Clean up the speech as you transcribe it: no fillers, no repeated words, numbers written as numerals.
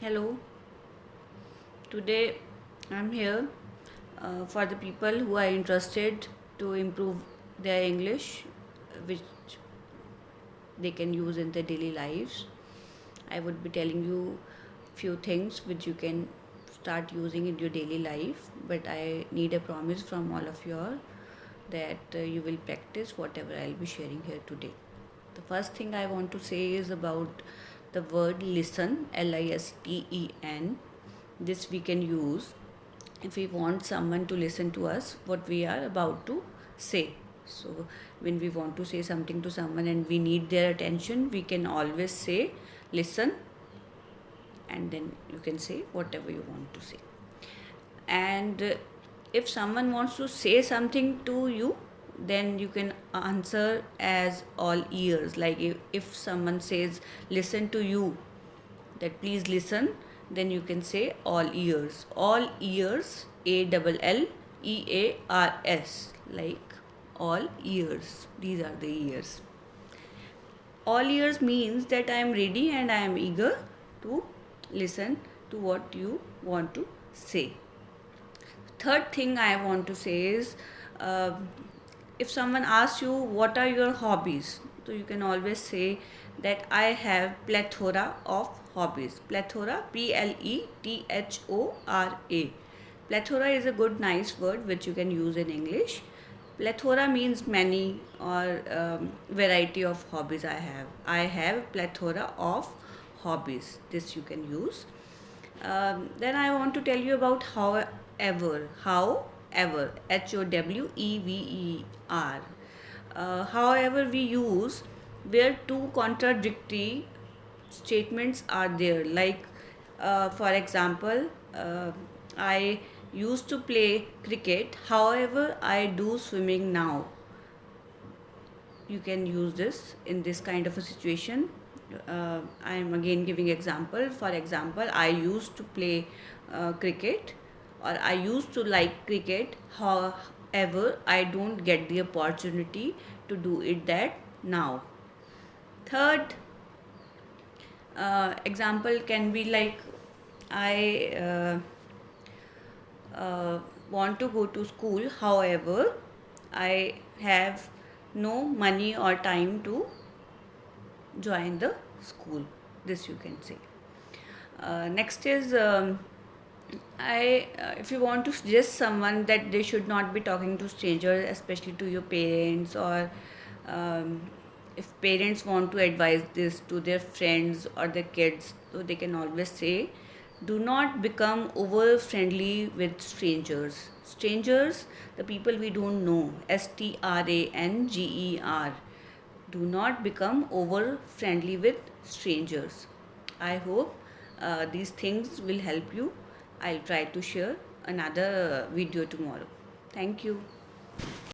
Hello, today I'm here for the people who are interested to improve their English, which they can use in their daily lives. I would be telling you few things which you can start using in your daily life, but I need a promise from all of you all that you will practice whatever I'll be sharing here today. The first thing I want to say is about the word listen, LISTEN. This we can use if we want someone to listen to us what we are about to say. So when we want to say something to someone and we need their attention, we can always say listen, and then you can say whatever you want to say. And if someone wants to say something to you, then you can answer as all ears. Like if someone says listen to you, that please listen, then you can say all ears. All ears, ALLEARS, like all ears. These are the ears. All ears means that I am ready and I am eager to listen to what you want to say. Third thing I want to say is uh, if someone asks you what are your hobbies, so you can always say that I have plethora of hobbies. Plethora, PLETHORA. Plethora is a good, nice word which you can use in English. Plethora means many or variety of hobbies I have. I have plethora of hobbies. This you can use. Then I want to tell you about however, HOWEVER. However, we use where two contradictory statements are there. Like, for example, I used to play cricket, however, I do swimming now. You can use this in this kind of a situation. I am again giving example. For example, I used to play cricket, or I used to like cricket, however I don't get the opportunity to do it that now. Third example can be like, I want to go to school, however I have no money or time to join the school. This you can say. Next is if you want to suggest someone that they should not be talking to strangers, especially to your parents, or um, if parents want to advise this to their friends or their kids, so they can always say, do not become over friendly with strangers. Strangers, the people we don't know, STRANGER. Do not become over friendly with strangers. I hope these things will help you. I'll try to share another video tomorrow. Thank you.